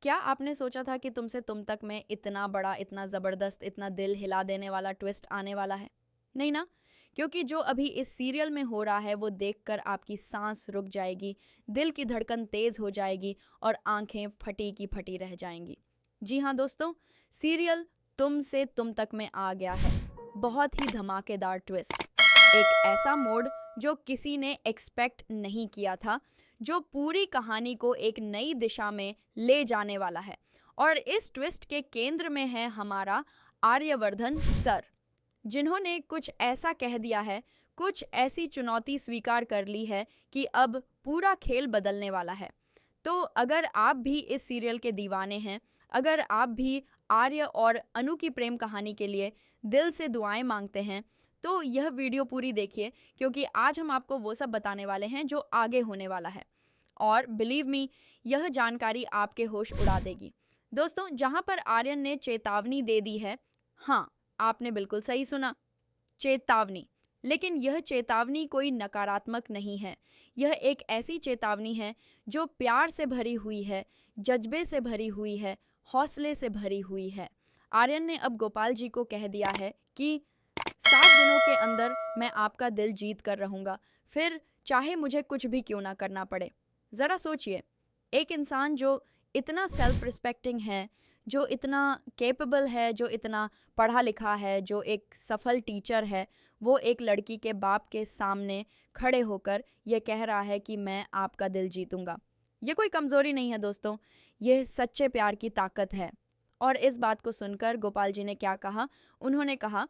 क्या आपने सोचा था कि तुमसे तुम तक में इतना बड़ा, इतना ज़बरदस्त, इतना दिल हिला देने वाला ट्विस्ट आने वाला है? नहीं ना? क्योंकि जो अभी इस सीरियल में हो रहा है वो देखकर आपकी सांस रुक जाएगी, दिल की धड़कन तेज़ हो जाएगी और आंखें फटी की फटी रह जाएंगी। जी हाँ दोस्तों, सीरियल तुम से तुम तक में आ गया है। बहुत ही धमाकेदार ट्विस्ट, एक ऐसा मोड़ जो किसी ने एक्सपेक्ट नहीं किया था, जो पूरी कहानी को एक नई दिशा में ले जाने वाला है। और इस ट्विस्ट के केंद्र में है हमारा आर्यवर्धन सर, जिन्होंने कुछ ऐसा कह दिया है, कुछ ऐसी चुनौती स्वीकार कर ली है कि अब पूरा खेल बदलने वाला है। तो अगर आप भी इस सीरियल के दीवाने हैं, अगर आप भी आर्य और अनु की प्रेम कहानी के लिए दिल से दुआएं मांगते हैं, तो यह वीडियो पूरी देखिए, क्योंकि आज हम आपको वो सब बताने वाले हैं जो आगे होने वाला है। और बिलीव मी, यह जानकारी आपके होश उड़ा देगी। दोस्तों, जहां पर आर्यन ने चेतावनी दे दी है, हाँ, आपने बिल्कुल सही सुना, चेतावनी। लेकिन यह चेतावनी कोई नकारात्मक नहीं है। यह एक ऐसी चेतावनी है जो प्यार से भरी हुई है, जज्बे से भरी हुई है, हौसले से भरी हुई है। आर्यन ने अब गोपाल जी को कह दिया है कि 7 दिनों के अंदर मैं आपका दिल जीत कर रहूँगा, फिर चाहे मुझे कुछ भी क्यों ना करना पड़े। ज़रा सोचिए, एक इंसान जो इतना सेल्फ रिस्पेक्टिंग है, जो इतना कैपेबल है, जो इतना पढ़ा लिखा है, जो एक सफल टीचर है, वो एक लड़की के बाप के सामने खड़े होकर ये कह रहा है कि मैं आपका दिल जीतूंगा। ये कोई कमज़ोरी नहीं है दोस्तों, ये सच्चे प्यार की ताकत है। और इस बात को सुनकर गोपाल जी ने क्या कहा? उन्होंने कहा,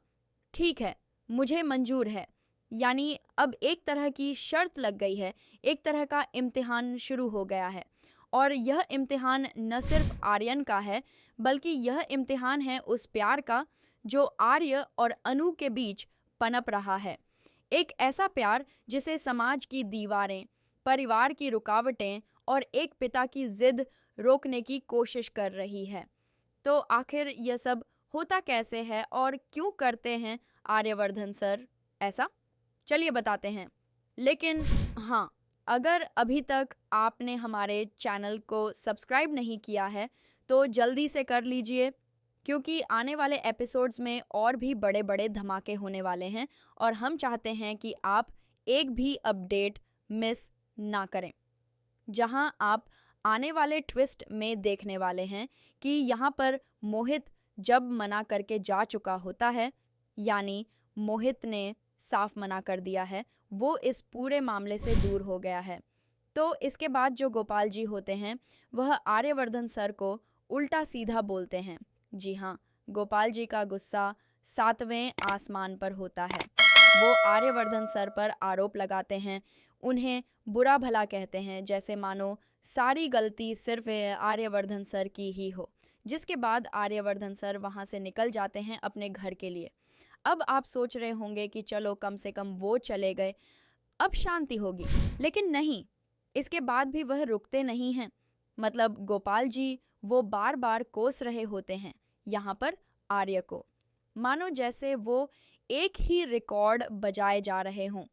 ठीक है, मुझे मंजूर है। यानी अब एक तरह की शर्त लग गई है, एक तरह का इम्तिहान शुरू हो गया है। और यह इम्तिहान न सिर्फ आर्यन का है, बल्कि यह इम्तिहान है उस प्यार का जो आर्य और अनु के बीच पनप रहा है। एक ऐसा प्यार जिसे समाज की दीवारें, परिवार की रुकावटें और एक पिता की जिद रोकने की कोशिश कर रही है। तो आखिर यह सब होता कैसे है और क्यों करते हैं आर्यवर्धन सर ऐसा? चलिए बताते हैं। लेकिन हाँ, अगर अभी तक आपने हमारे चैनल को सब्सक्राइब नहीं किया है तो जल्दी से कर लीजिए, क्योंकि आने वाले एपिसोड्स में और भी बड़े बड़े धमाके होने वाले हैं और हम चाहते हैं कि आप एक भी अपडेट मिस ना करें। जहां आप आने वाले ट्विस्ट में देखने वाले हैं कि यहाँ पर मोहित जब मना करके जा चुका होता है, यानी मोहित ने साफ मना कर दिया है, वो इस पूरे मामले से दूर हो गया है। तो इसके बाद जो गोपाल जी होते हैं वह आर्यवर्धन सर को उल्टा सीधा बोलते हैं। जी हाँ, गोपाल जी का गुस्सा 7वें आसमान पर होता है। वो आर्यवर्धन सर पर आरोप लगाते हैं, उन्हें बुरा भला कहते हैं, जैसे मानो सारी गलती सिर्फ आर्यवर्धन सर की ही हो। जिसके बाद आर्यवर्धन सर वहाँ से निकल जाते हैं अपने घर के लिए। अब आप सोच रहे होंगे कि चलो कम से कम वो चले गए, अब शांति होगी। लेकिन नहीं, इसके बाद भी वह रुकते नहीं हैं। मतलब गोपाल जी वो बार बार कोस रहे होते हैं यहाँ पर आर्य को, मानो जैसे वो एक ही रिकॉर्ड बजाए जा रहे हों।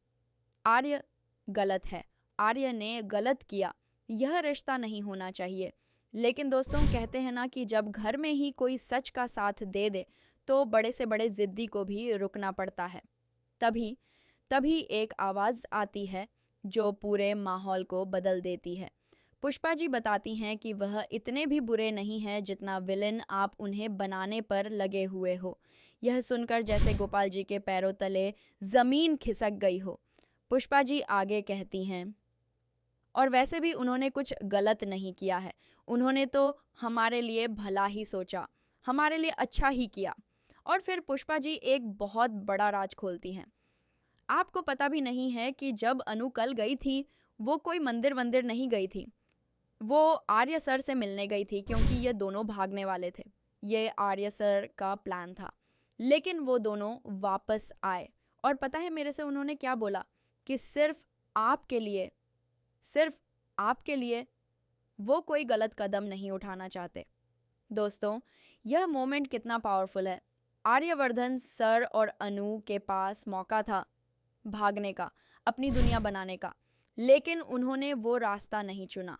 आर्य गलत है, आर्य ने गलत किया, यह रिश्ता नहीं होना चाहिए। लेकिन दोस्तों, कहते हैं ना कि जब घर में ही कोई सच का साथ दे दे तो बड़े से बड़े जिद्दी को भी रुकना पड़ता है। तभी तभी एक आवाज़ आती है जो पूरे माहौल को बदल देती है। पुष्पा जी बताती हैं कि वह इतने भी बुरे नहीं हैं जितना विलेन आप उन्हें बनाने पर लगे हुए हो। यह सुनकर जैसे गोपाल जी के पैरों तले ज़मीन खिसक गई हो। पुष्पा जी आगे कहती हैं, और वैसे भी उन्होंने कुछ गलत नहीं किया है, उन्होंने तो हमारे लिए भला ही सोचा, हमारे लिए अच्छा ही किया। और फिर पुष्पा जी एक बहुत बड़ा राज खोलती हैं। आपको पता भी नहीं है कि जब अनु कल गई थी, वो कोई मंदिर वंदिर नहीं गई थी, वो आर्य सर से मिलने गई थी, क्योंकि ये दोनों भागने वाले थे। ये आर्य सर का प्लान था। लेकिन वो दोनों वापस आए और पता है मेरे से उन्होंने क्या बोला? कि सिर्फ आपके लिए वो कोई गलत कदम नहीं उठाना चाहते। दोस्तों, यह मोमेंट कितना पावरफुल है। आर्यवर्धन सर और अनु के पास मौका था भागने का, अपनी दुनिया बनाने का, लेकिन उन्होंने वो रास्ता नहीं चुना।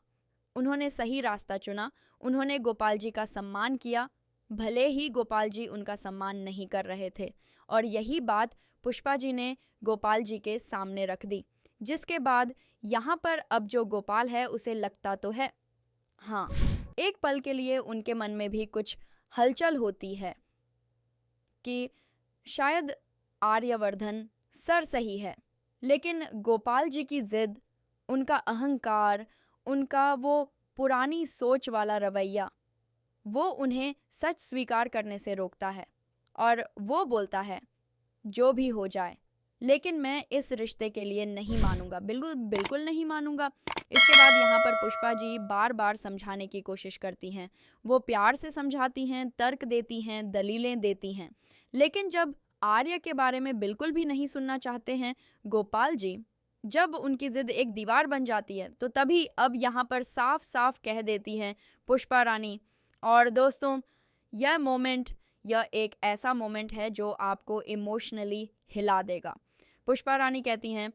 उन्होंने सही रास्ता चुना। उन्होंने गोपाल जी का सम्मान किया, भले ही गोपाल जी उनका सम्मान नहीं कर रहे थे। और यही बात पुष्पा जी ने गोपाल जी के सामने रख दी, जिसके बाद यहाँ पर अब जो गोपाल है उसे लगता तो है, हाँ, एक पल के लिए उनके मन में भी कुछ हलचल होती है कि शायद आर्यवर्धन सर सही है। लेकिन गोपाल जी की जिद, उनका अहंकार, उनका वो पुरानी सोच वाला रवैया, वो उन्हें सच स्वीकार करने से रोकता है। और वो बोलता है जो भी हो जाए, लेकिन मैं इस रिश्ते के लिए नहीं मानूंगा, बिल्कुल बिल्कुल नहीं मानूंगा। इसके बाद यहाँ पर पुष्पा जी बार बार समझाने की कोशिश करती हैं। वो प्यार से समझाती हैं, तर्क देती हैं, दलीलें देती हैं। लेकिन जब आर्य के बारे में बिल्कुल भी नहीं सुनना चाहते हैं गोपाल जी, जब उनकी जिद एक दीवार बन जाती है, तो तभी अब यहाँ पर साफ साफ कह देती हैं पुष्पा रानी। और दोस्तों, यह एक ऐसा मोमेंट है जो आपको इमोशनली हिला देगा। पुष्पा रानी कहती हैं